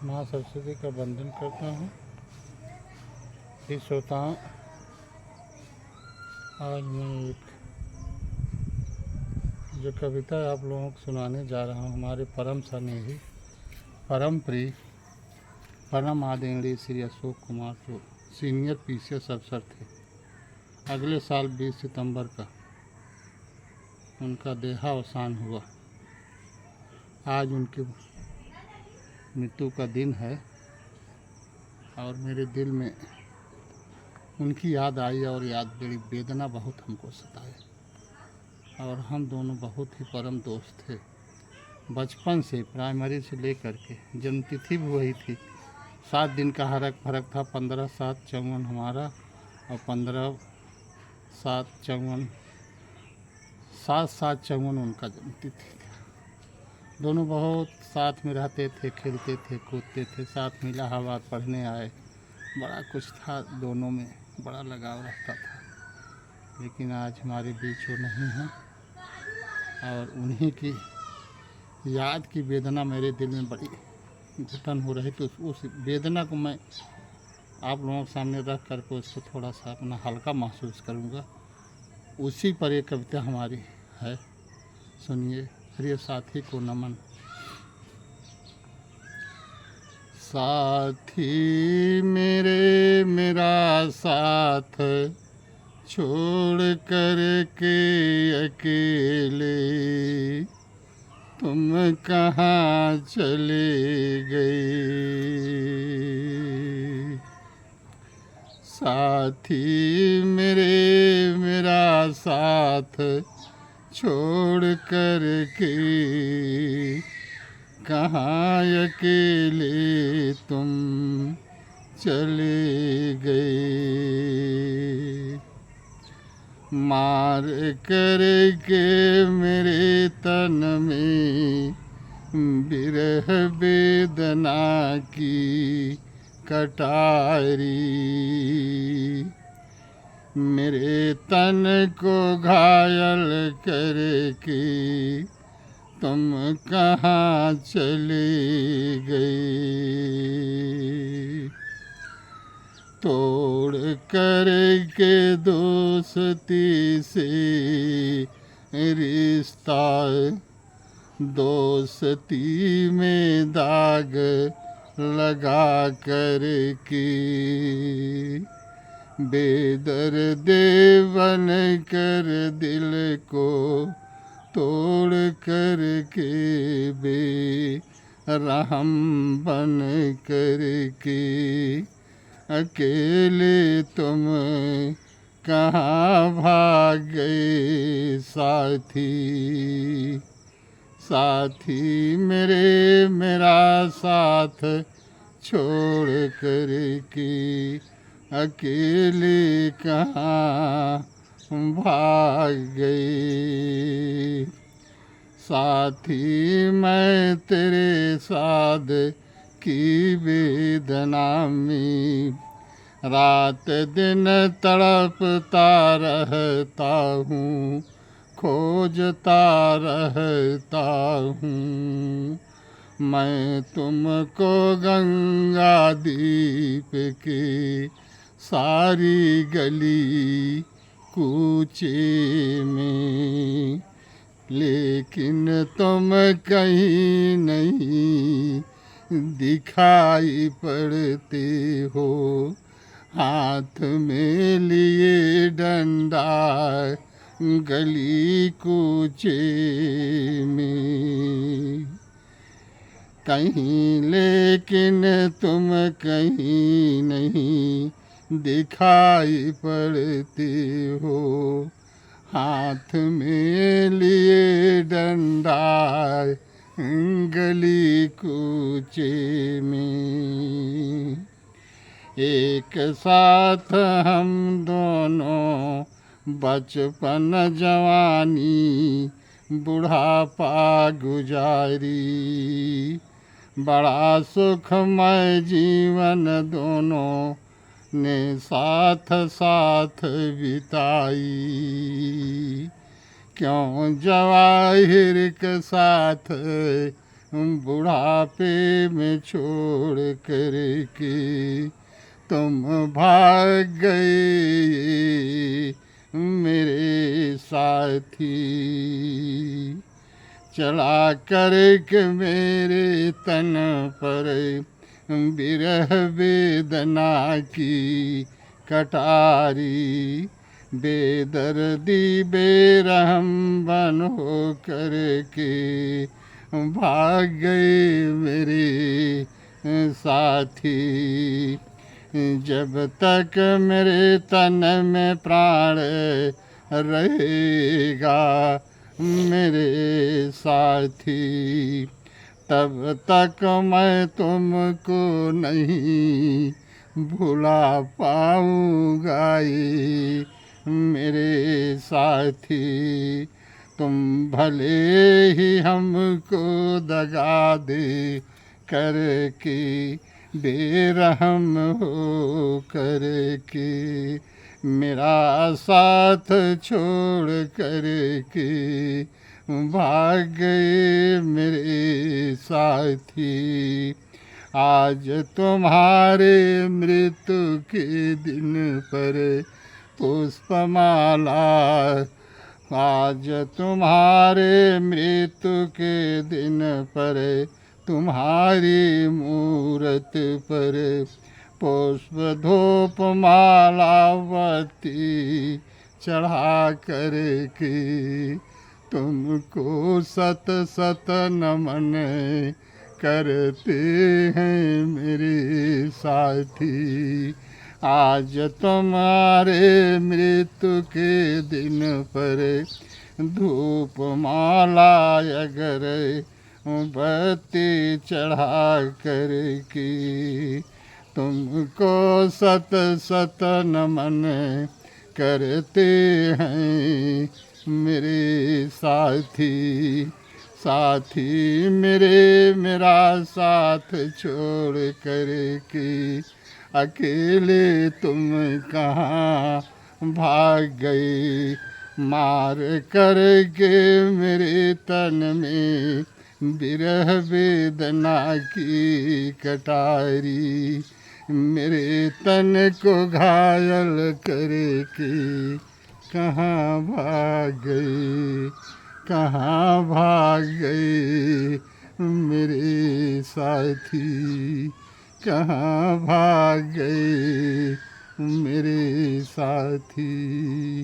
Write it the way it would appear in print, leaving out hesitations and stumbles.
माँ सरस्वती का वंदन करता हूँ। प्रिय श्रोताओं, आज मैं एक जो कविता आप लोगों को सुनाने जा रहा हूँ, हमारे परम स्नेही, परम प्रिय, परम आदरणीय श्री अशोक कुमार जो सीनियर पीसीएस अफसर थे। अगले साल 20 सितंबर का उनका देहावसान हुआ। आज उनकी मृत्यु का दिन है और मेरे दिल में उनकी याद आई और बड़ी वेदना बहुत हमको सताए। और हम दोनों बहुत ही परम दोस्त थे, बचपन से, प्राइमरी से लेकर के। जन्मतिथि भी वही थी। 7 दिन का फर्क था। 15/7/54 हमारा और 15/7/54 7/7/54 उनका जन्मतिथि थी। दोनों बहुत साथ में रहते थे, खेलते थे, कूदते थे, साथ में इलाहाबाद पढ़ने आए। बड़ा कुछ था, दोनों में बड़ा लगाव रहता था। लेकिन आज हमारे बीच वो नहीं हैं और उन्हीं की याद की वेदना मेरे दिल में बड़ी घुटन हो रही। तो उस वेदना को मैं आप लोगों के सामने रख करके उसको थोड़ा सा अपना हल्का महसूस करूँगा। उसी पर एक कविता हमारी है, सुनिए। प्रिय साथी को नमन। साथी मेरे मेरा साथ छोड़ कर के अकेले तुम कहाँ चले गए। साथी मेरे मेरा साथ छोड़ कर के कहाँ अकेले तुम चले गए। मार कर के मेरे तन में विरह वेदना की कटारी, मेरे तन को घायल करके तुम कहाँ चले गए। तोड़ कर के दोस्ती से रिश्ता, दोस्ती में दाग लगा कर के बेदर्दे बन कर दिल को तोड़ कर के बेरहम बन कर के अकेले तुम कहाँ भाग गए। साथी साथी मेरे मेरा साथ छोड़ कर के अकेले कहाँ भाग गए। साथी मैं तेरे साथ की वेदना में रात दिन तड़पता रहता हूँ, खोजता रहता हूँ। मैं तुमको गंगा दीप के सारी गली कूचे में, लेकिन तुम कहीं नहीं दिखाई पड़ते हो। हाथ में लिए डंडा गली कूचे में कहीं, लेकिन तुम कहीं नहीं दिखाई पड़ते हो। हाथ में लिए डंडा गली कूचे में। एक साथ हम दोनों बचपन जवानी बुढ़ापा गुजारी, बड़ा सुखमय जीवन दोनों ने साथ साथ बिताई। क्यों जवाहिर के साथ बुढ़ापे में छोड़ कर के तुम भाग गए मेरे साथी। चला कर के मेरे तन पर बिरह वेदना की कटारी, बेदर्दी बेरहम बन हो कर के भाग गए मेरे साथी। जब तक मेरे तन में प्राण रहेगा मेरे साथी, तब तक मैं तुमको नहीं भुला पाऊँगा ये मेरे साथी। तुम भले ही हमको दगा दे करके बेरहम हो करके मेरा साथ छोड़ करके भाग गए मेरे साथी। आज तुम्हारे मृत्यु के दिन पर पुष्पमाला, आज तुम्हारे मृत्यु के दिन पर तुम्हारी मूरत पर पुष्प धूप मालावती चढ़ा करके तुमको सत सत नमन करते हैं मेरे साथी। आज तुम्हारे मृत्यु के दिन पर धूप माला अगर बत्ती चढ़ा करके तुमको सत सत नमन करते हैं मेरे साथी। साथी मेरा साथ छोड़ करके अकेले तुम कहाँ भाग गए, मार करके मेरे तन में बिरह वेदना की कटारी, मेरे तन को घायल करके कहाँ भाग गए, कहाँ भाग गए मेरे साथी, कहाँ भाग गए मेरे साथी।